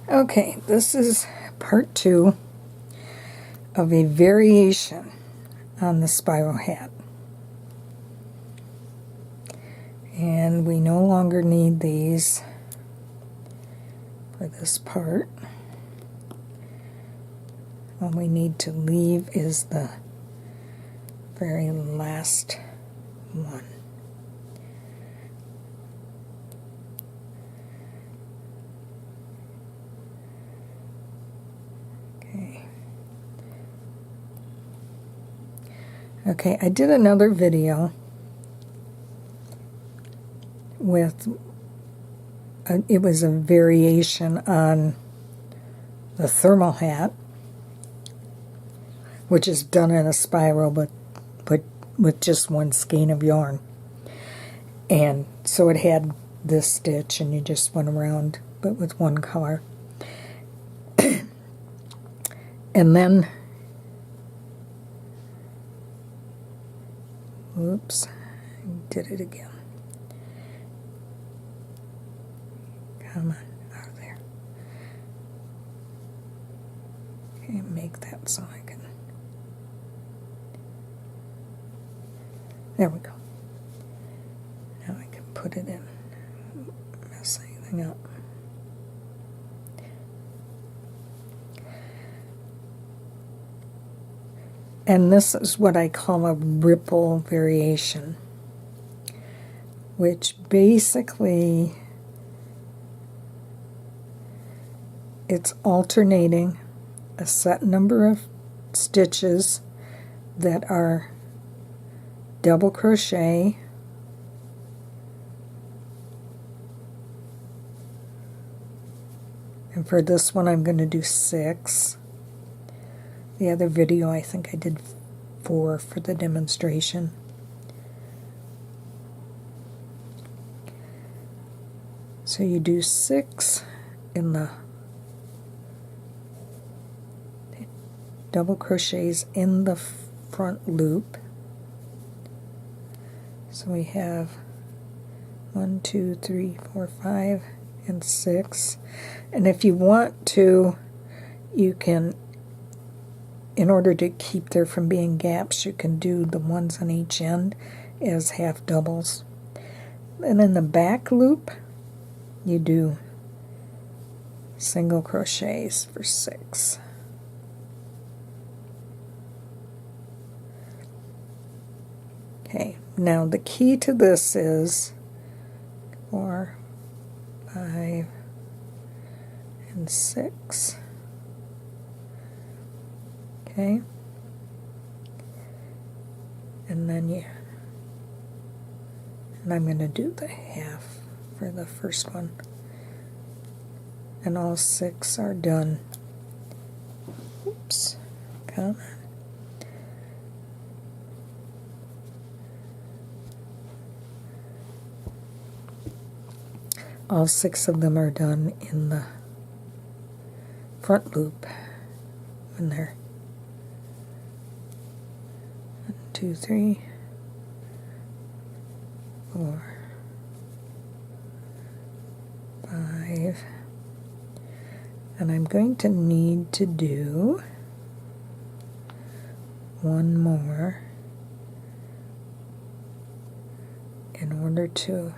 Okay, this is part 2 of a variation on the spiral hat. And we no longer need these for this part. All we need to leave is the very last one. Okay, I did another video with, it was a variation on the thermal hat, which is done in a spiral, but with just one skein of yarn. And so it had this stitch, and you just went around, but with one color. And then, oops, I did it again. Come on, out of there. Okay, make that so I can. There we go. Now I can put it in. Mess anything up. And this is what I call a ripple variation, which basically it's alternating a set number of stitches that are double crochet, and for this one I'm going to do 6. The other video I think I did 4 for the demonstration. So you do 6 in the double crochets in the front loop. So we have 1, 2, 3, 4, 5, and 6. And if you want to, you can, in order to keep there from being gaps, you can do the ones on each end as half doubles. And in the back loop, you do single crochets for 6. Okay, now the key to this is 4, 5, and 6. Okay, and then and I'm going to do the half for the first one, and all 6 are done. Oops, come on. All 6 of them are done in the front loop when they're 1, 2, 3, 4, 5, and I'm going to need to do one more in order to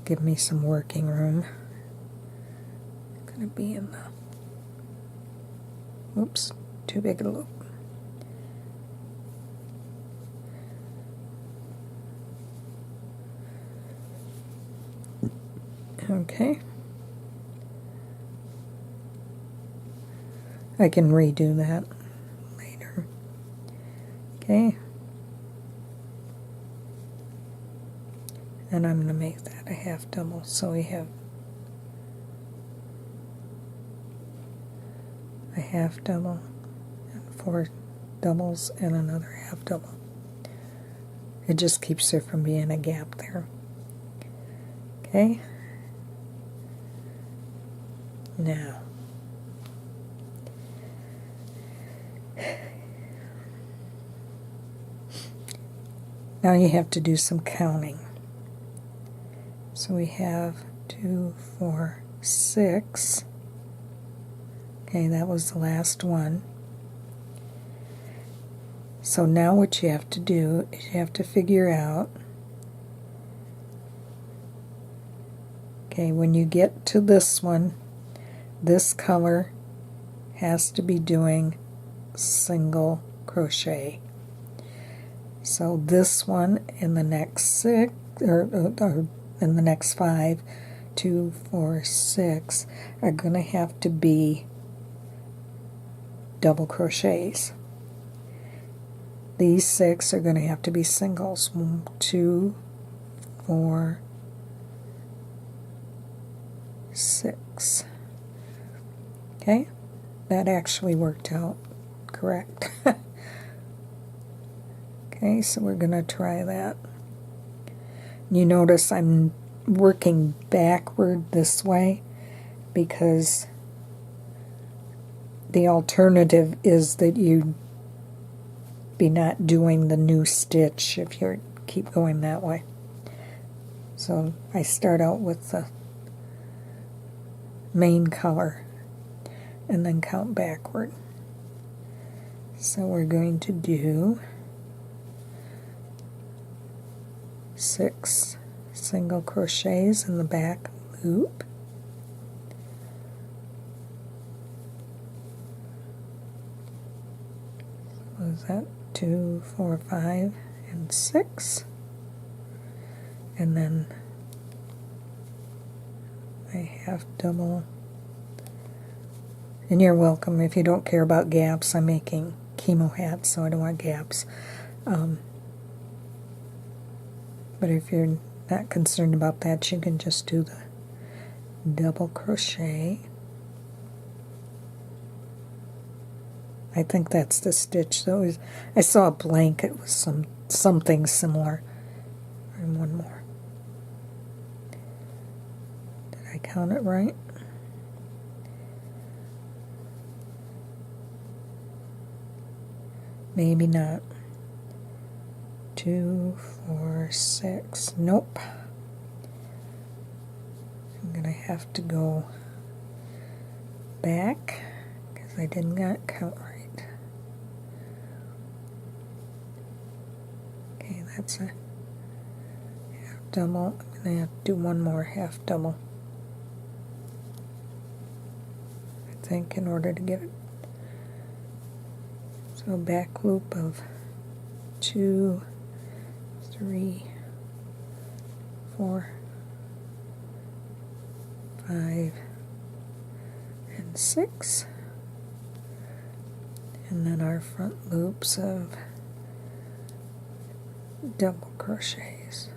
give me some working room. It's going to be in the, oops, too big a loop. Okay. I can redo that later. Okay. And I'm going to make that a half double, so we have a half double and 4 doubles and another half double. It just keeps there from being a gap there. Okay. Now, now you have to do some counting. So we have 2, 4, 6. Okay, that was the last one. So now what you have to do is you have to figure out, okay, when you get to this one, this color has to be doing single crochet. So this one in the next 6, or in the next 5, 2, 4, 6 are going to have to be double crochets. These 6 are going to have to be singles. 1, 2, 4, 6. Okay, that actually worked out correct. Okay, so we're going to try that. You notice I'm working backward this way because the alternative is that you be not doing the new stitch if you keep going that way. So I start out with the main color and then count backward. So we're going to do 6 single crochets in the back loop. What was that? 2, 4, 5, and 6. And then I half double. And you're welcome. If you don't care about gaps, I'm making chemo hats, so I don't want gaps. But if you're not concerned about that, you can just do the double crochet. I think that's the stitch, though. I saw a blank. It was something similar. And one more. Did I count it right? Maybe not. 2, 4, 6. Nope. I'm going to have to go back because I did not count right. Okay, that's a half double. I'm going to have to do one more half double, I think, in order to get it. So back loop of 2, 3, 4, 5, and 6. And then our front loops of double crochets.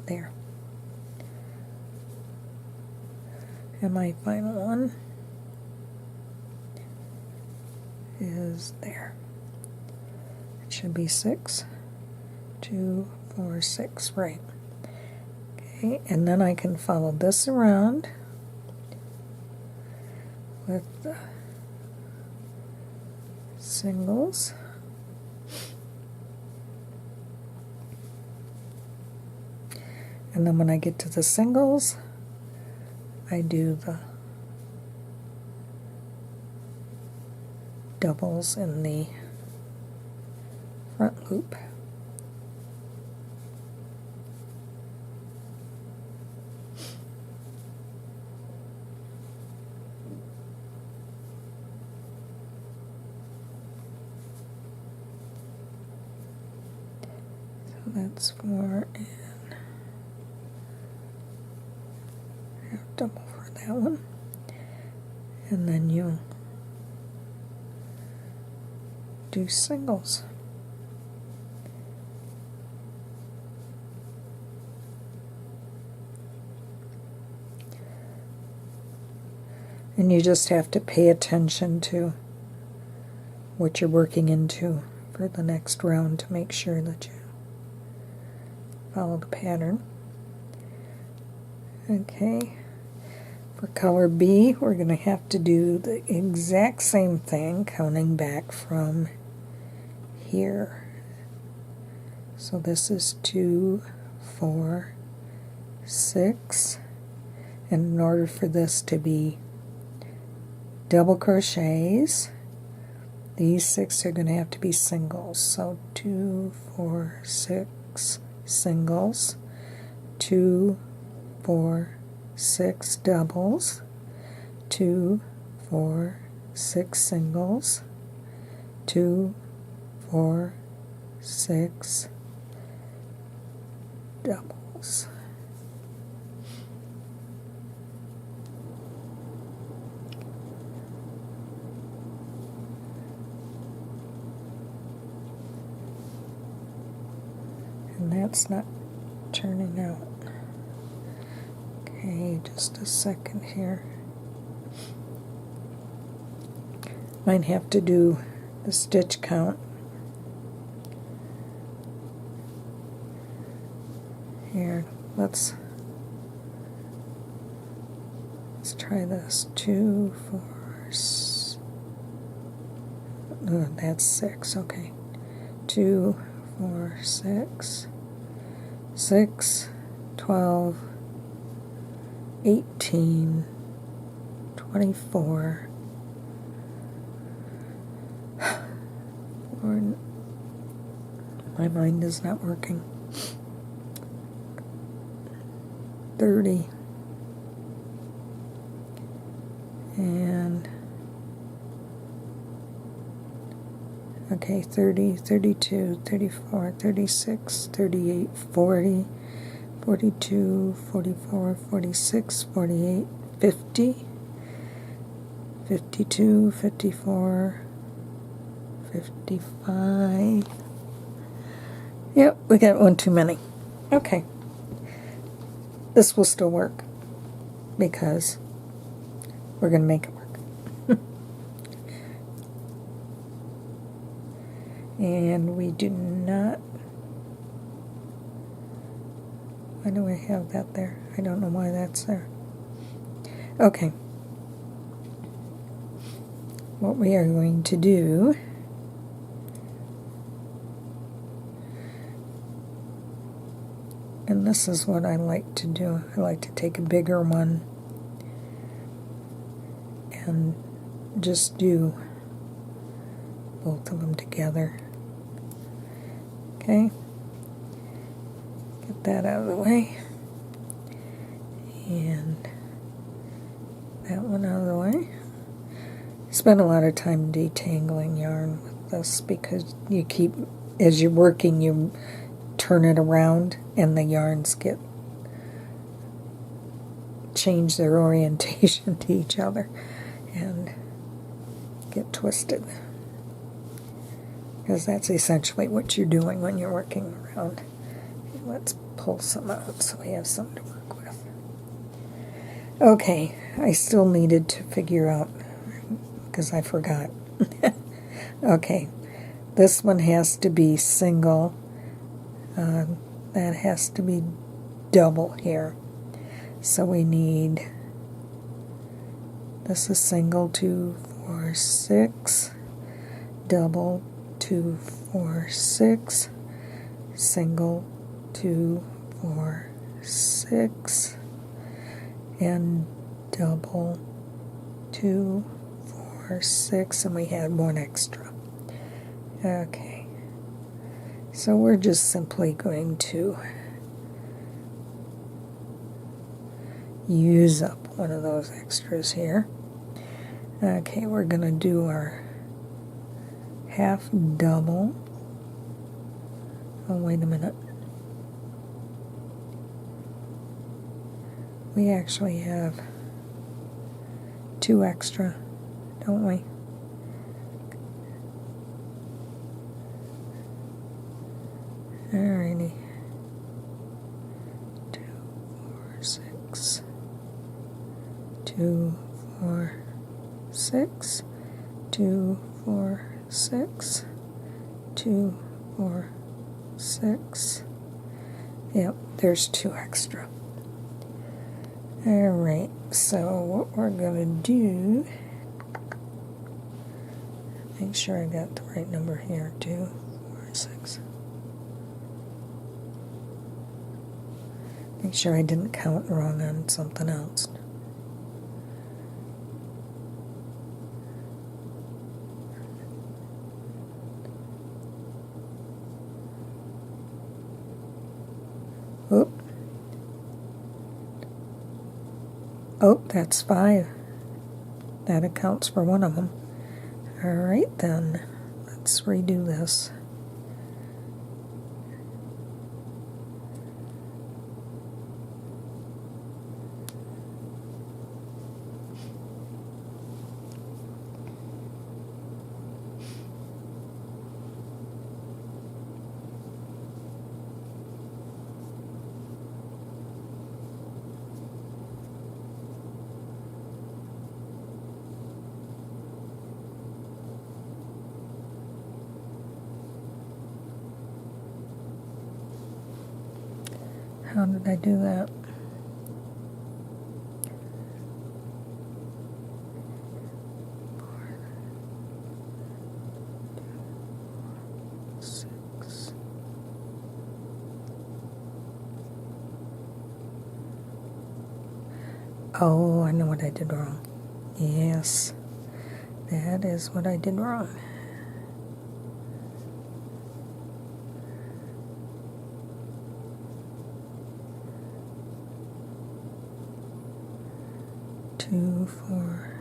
There. And my final one is there. It should be 6, 2, 4, 6, right. Okay, and then I can follow this around with the singles. And then when I get to the singles, I do the doubles in the front loop. So that's 4 and half double for that one. And then you do singles. And you just have to pay attention to what you're working into for the next round to make sure that you follow the pattern. Okay, For color B, we're going to have to do the exact same thing, counting back from here. So this is 2, 4, 6, and in order for this to be double crochets, these 6 are going to have to be singles. So 2, 4, 6 singles, 2, 4, 6 doubles, 2, 4, 6 singles, 2, 4, 6 doubles. And that's not turning out. Okay, just a second here. Might have to do the stitch count. Here, let's try this. 2, 4, that's 6, okay. 2, 4, 6, 6, 12, 18, 24, my mind is not working, 30, and okay, 30, 32, 34, 36, 38, 40, 42, 44, 46, 48, 50, 52, 54, 55. Yep, we got one too many. Okay. This will still work because we're going to make it work. And we do not... Why do I have that there? I don't know why that's there. Okay. What we are going to do and this is what I like to do. I like to take a bigger one and just do both of them together. Okay. Get that out of the way. And that one out of the way. I spend a lot of time detangling yarn with this because you keep, as you're working, you turn it around and the yarns change their orientation to each other and get twisted. Because that's essentially what you're doing when you're working around. Let's pull some out so we have something to work with. Okay, I still needed to figure out, because I forgot. Okay, this one has to be single. That has to be double here. So we need, this is single 2, 4, 6, double 2, 4, 6, single 2, 4, 6, and double 2, 4, 6, and we had one extra. Okay, so we're just simply going to use up one of those extras here. Okay, we're going to do our half double. Oh, wait a minute. We actually have 2 extra, don't we? Alrighty. 2, 4, 6. 2, 4, 6. 2, 4, 6. 2, 4, 6. Yep, there's 2 extra. Alright, so what we're going to do, make sure I got the right number here, 2, 4, 6. Make sure I didn't count wrong on something else. Oop. Oh, that's 5. That accounts for one of them. Alright then, let's redo this. How did I do that? Six. Oh, I know what I did wrong. Yes, that is what I did wrong. Two, 4,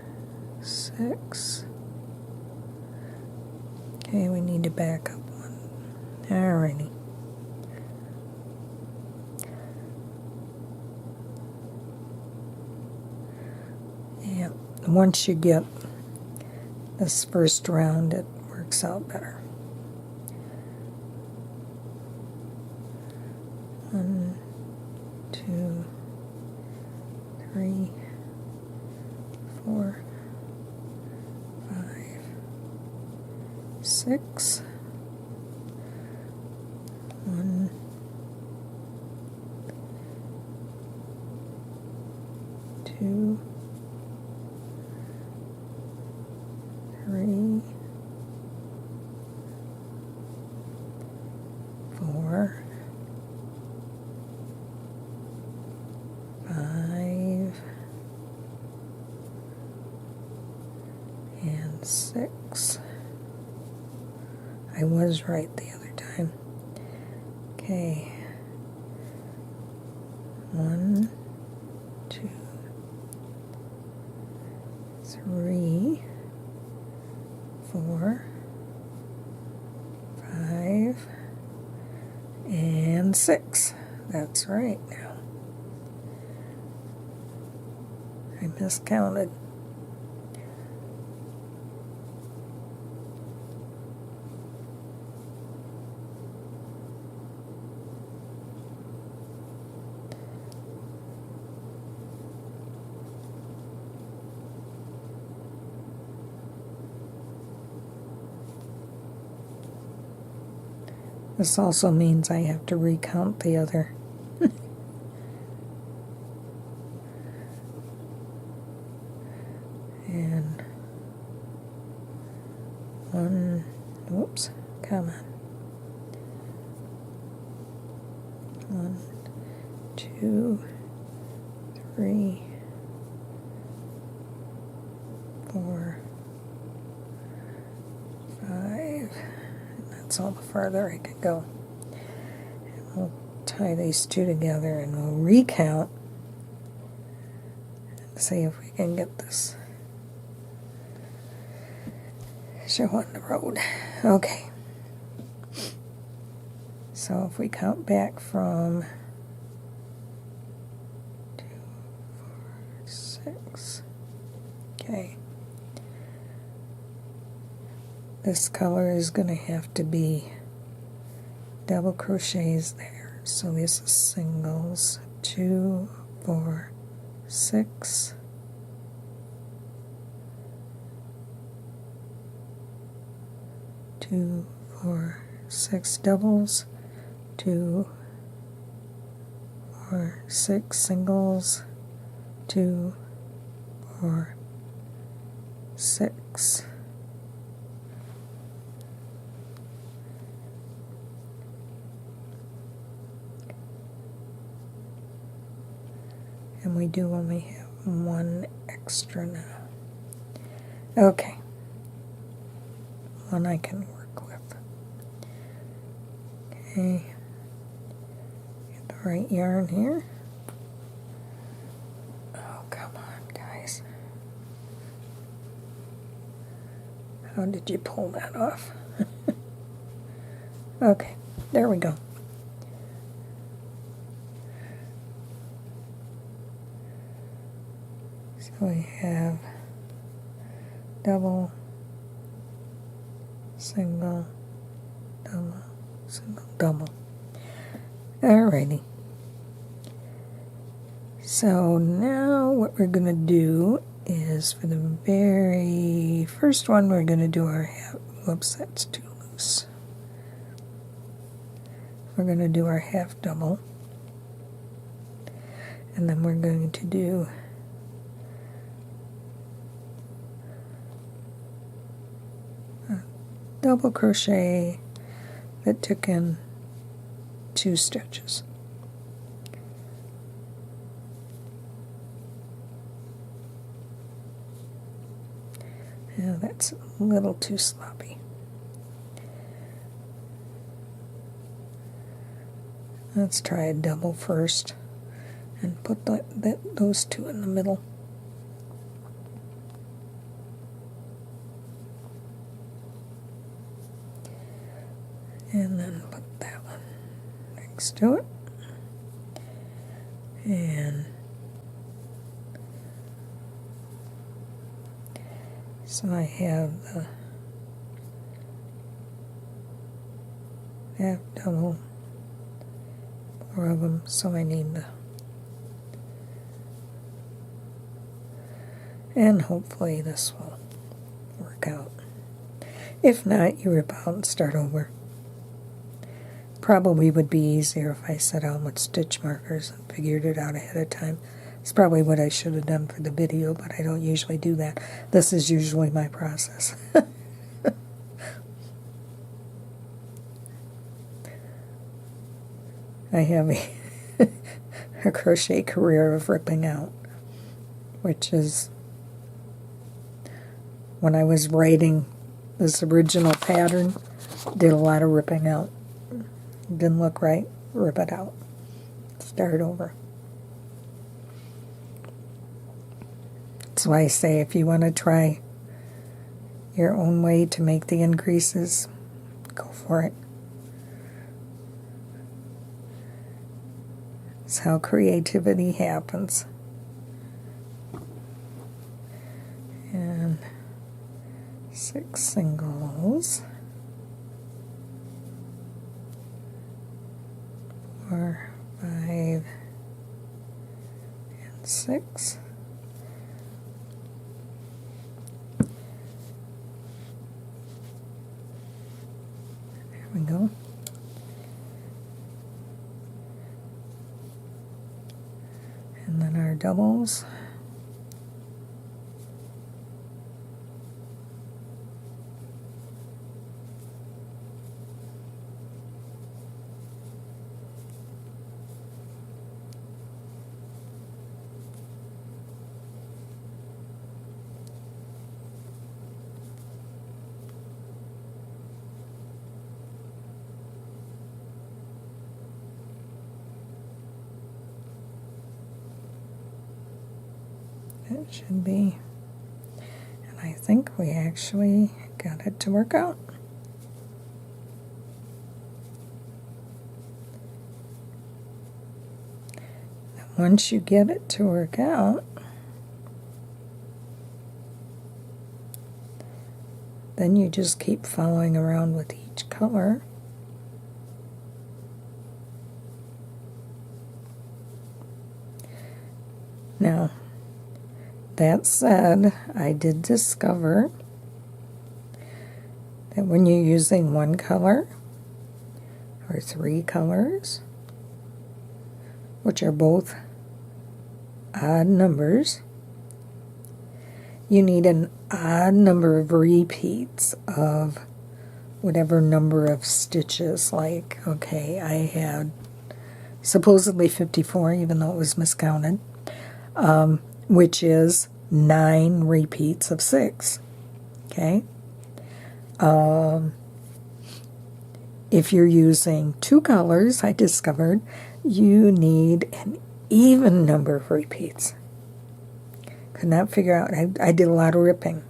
6. Okay, we need to back up one. Alrighty. Yeah, once you get this first round, it works out better. 1, 2, 3, 4, 5, 6. 1, 2, 3, 4, 5, and 6. I was right the other time. Okay. 1, 2, 3, 4, 5, and 6. That's right now. I miscounted. This also means I have to recount the other. And 1, whoops, come on. 1, 2, 3, 4, 5. That's all the farther I could go. And we'll tie these two together and we'll recount and see if we can get this show on the road. Okay. So if we count back from 2, 4, 6. Okay. This color is going to have to be double crochets there. So this is singles. 2, 4, 6. 2, 4, 6 doubles. 2, 4, 6 singles. 2, 4, 6. And we do only have one extra now. Okay. One I can work with. Okay. Get the right yarn here. Oh, come on, guys. How did you pull that off? Okay, there we go. So we have double, single, double, single, double. Alrighty. So now what we're going to do is for the very first one we're going to do our half, whoops, that's too loose. We're going to do our half double, and then we're going to do a double crochet that took in 2 stitches. Now that's a little too sloppy. Let's try a double first and put those 2 in the middle. And then put that one next to it. And so I have the half double, 4 of them, so I need the, and hopefully this will work out. If not, you rip out and start over. Probably would be easier if I set out with stitch markers and figured it out ahead of time. It's probably what I should have done for the video, but I don't usually do that. This is usually my process. I have a crochet career of ripping out, which is when I was writing this original pattern, did a lot of ripping out. Didn't look right, rip it out. Start over. That's why I say if you want to try your own way to make the increases, go for it. It's how creativity happens. And 6 singles. 4, 5, and 6. There we go. And then our doubles. It should be, and I think we actually got it to work out. And once you get it to work out, then you just keep following around with each color. Now, that said, I did discover that when you're using one color or 3 colors, which are both odd numbers. You need an odd number of repeats of whatever number of stitches. Like, okay, I had supposedly 54, even though it was miscounted, which is 9 repeats of 6. Okay? If you're using 2 colors, I discovered you need an even number of repeats. Could not figure out. I did a lot of ripping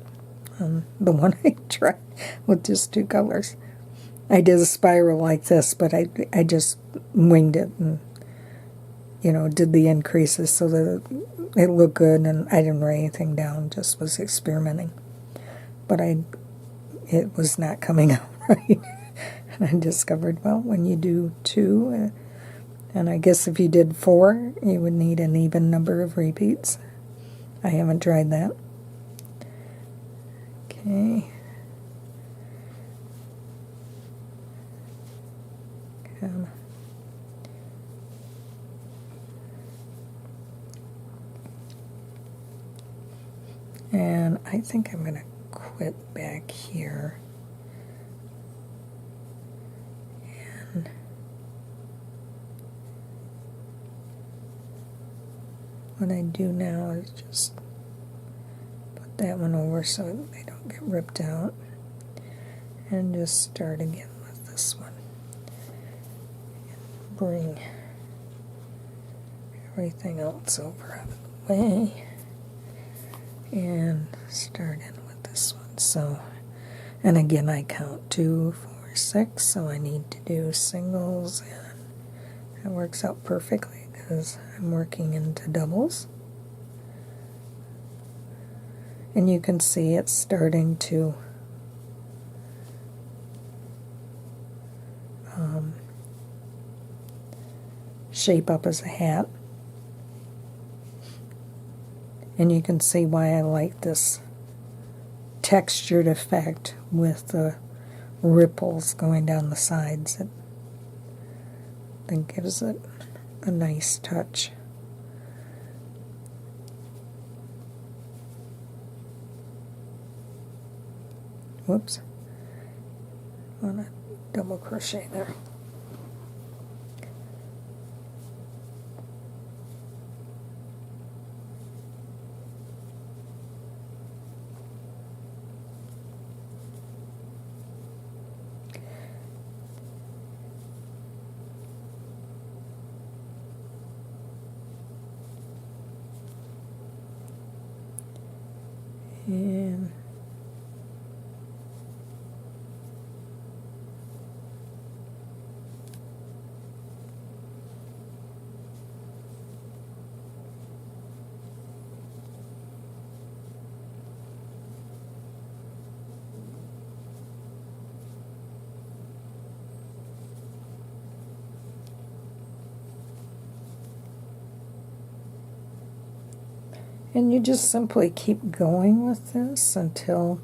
on the one I tried with just 2 colors. I did a spiral like this, but I just winged it and, you know, did the increases so that it looked good, and I didn't write anything down, just was experimenting. But it was not coming out right. And I discovered, well, when you do 2, and I guess if you did 4, you would need an even number of repeats. I haven't tried that. Okay. And I think I'm going to quit back here. And what I do now is just put that one over so they don't get ripped out. And just start again with this one. And bring everything else over out of the way. And start in with this one. So, and again, I count 2, 4, 6, so I need to do singles, and that works out perfectly because I'm working into doubles. And you can see it's starting to shape up as a hat. And you can see why I like this textured effect with the ripples going down the sides. It then gives it a nice touch. Whoops. I want to double crochet there. And you just simply keep going with this until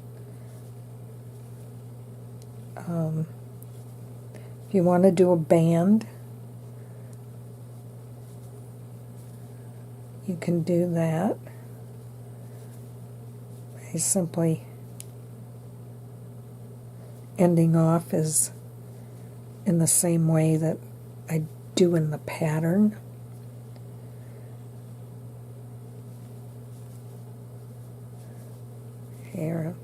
if you want to do a band, you can do that by simply ending off is in the same way that I do in the pattern. Here,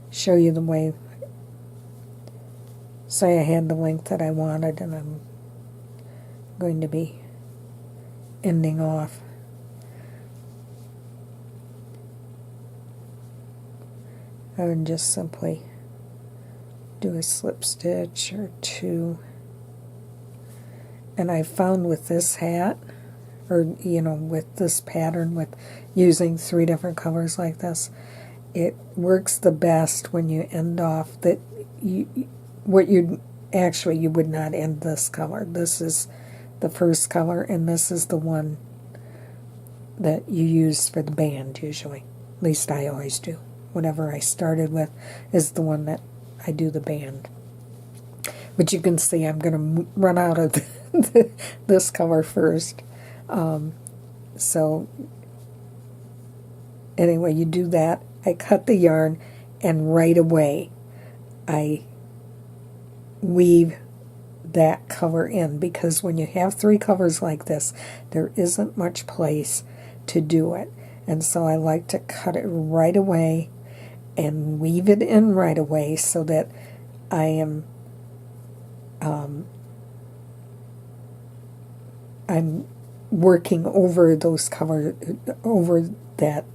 show you the way. Say I had the length that I wanted, and I'm going to be ending off. I would just simply do a slip stitch or 2. And I found with this hat, or you know, with this pattern, with using 3 different colors like this, it works the best when you end off that you would not end this color. This is the first color, and this is the one that you use for the band usually. At least I always do. Whatever I started with is the one that I do the band. But you can see I'm going to run out of this color first. So anyway, you do that. I cut the yarn, and right away I weave that cover in, because when you have 3 covers like this, there isn't much place to do it. And so I like to cut it right away and weave it in right away, so that I am I'm working over those over that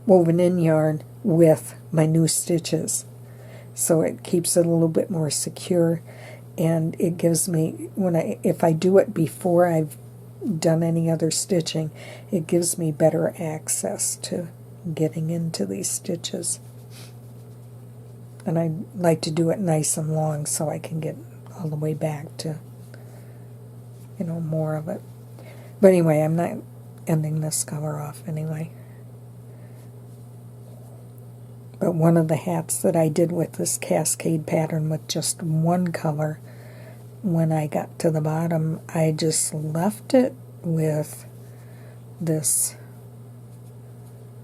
woven in yarn with my new stitches. So it keeps it a little bit more secure, and it gives me, if I do it before I've done any other stitching, it gives me better access to getting into these stitches. And I like to do it nice and long so I can get all the way back to, more of it. But anyway, I'm not ending this cover off anyway. But one of the hats that I did with this cascade pattern with just one color, when I got to the bottom, I just left it with this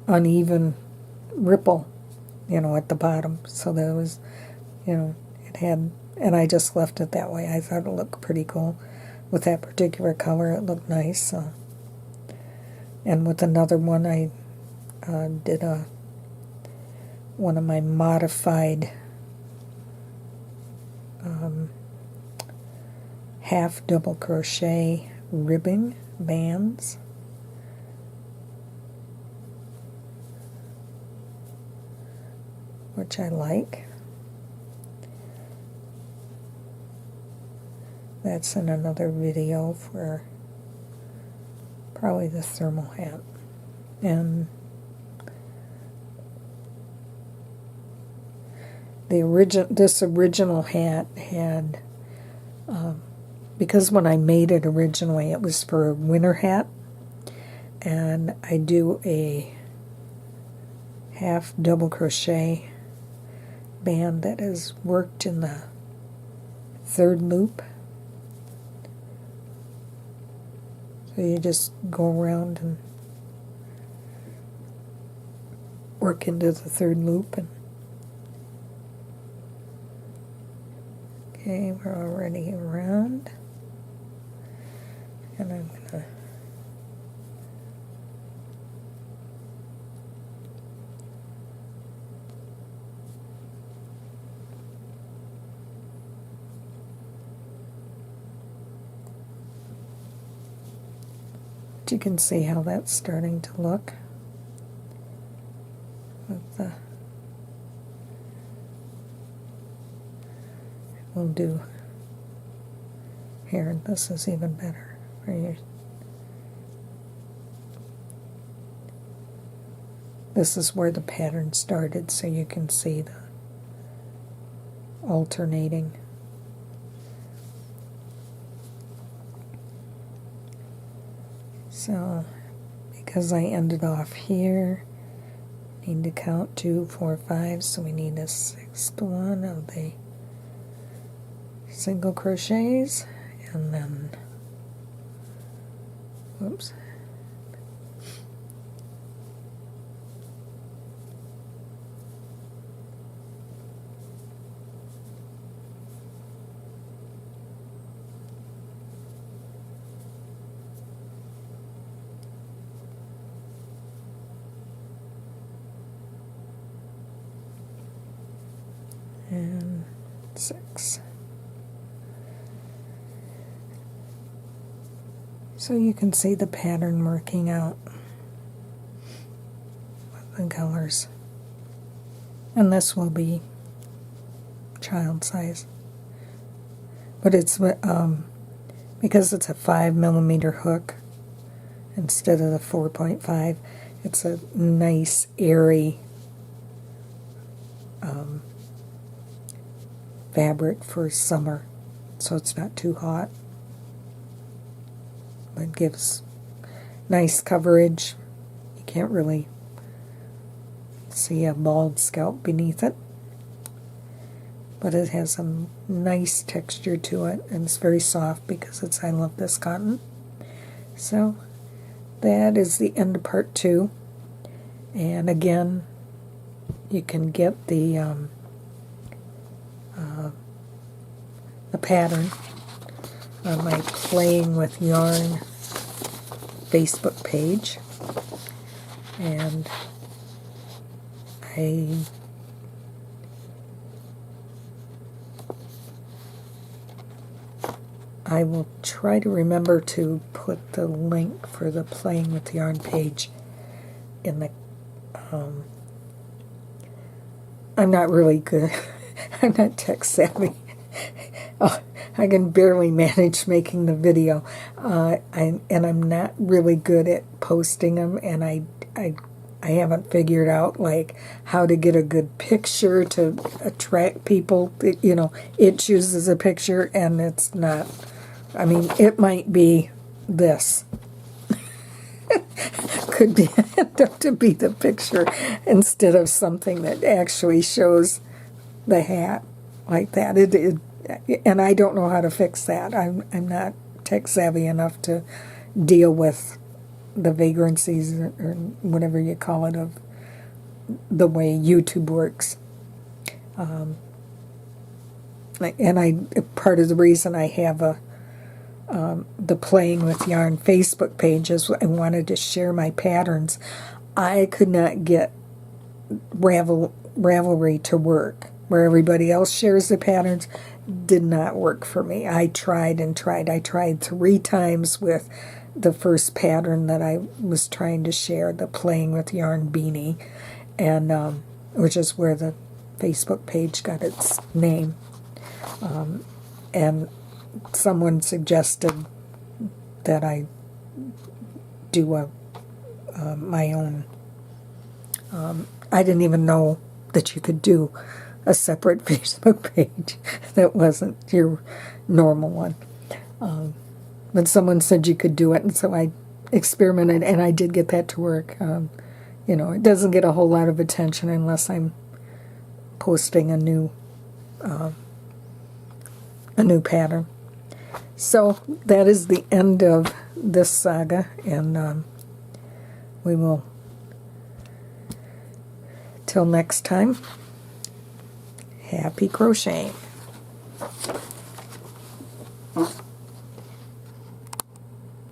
uneven ripple, at the bottom. So there was, it had, and I just left it that way. I thought it looked pretty cool. With that particular color, it looked nice. And with another one, I did one of my modified half double crochet ribbing bands. Which I like. That's in another video for probably the thermal hat. And this original hat had, because when I made it originally, it was for a winter hat, and I do a half double crochet band that is worked in the 3rd loop. So you just go around and work into the 3rd loop. And okay, we're already around. And I'm going to you can see how that's starting to look with the, we'll do here, and this is even better for you. This is where the pattern started, so you can see the alternating. So, because I ended off here, need to count 2, 4, 5, so we need a 6th one of the single crochets, and then, whoops, and 6. So you can see the pattern working out with the colors. And this will be child size. But it's because it's a 5mm hook instead of the 4.5, it's a nice airy fabric for summer, so it's not too hot, but gives nice coverage. You can't really see a bald scalp beneath it, but it has a nice texture to it, and it's very soft because I love this cotton. So that is the end of part 2. And again, you can get the pattern on my Playing with Yarn Facebook page. And I will try to remember to put the link for the Playing with Yarn page in the I'm not really good. I'm not tech savvy. Oh, I can barely manage making the video, and I'm not really good at posting them, and I haven't figured out like how to get a good picture to attract people. It chooses a picture, and it's not. I mean, it might be this. Could be end up to be the picture instead of something that actually shows the hat like that. And I don't know how to fix that. I'm not tech savvy enough to deal with the vagrancies or whatever you call it of the way YouTube works. And part of the reason I have the Playing with Yarn Facebook page is I wanted to share my patterns. I could not get Ravelry to work. Where everybody else shares the patterns did not work for me. I tried and tried. I tried 3 times with the first pattern that I was trying to share, the Playing with Yarn beanie, and which is where the Facebook page got its name. And someone suggested that I do my own. I didn't even know that you could do a separate Facebook page that wasn't your normal one. But someone said you could do it, and so I experimented, and I did get that to work. It doesn't get a whole lot of attention unless I'm posting a new pattern. So that is the end of this saga, and we will, till next time, happy crocheting.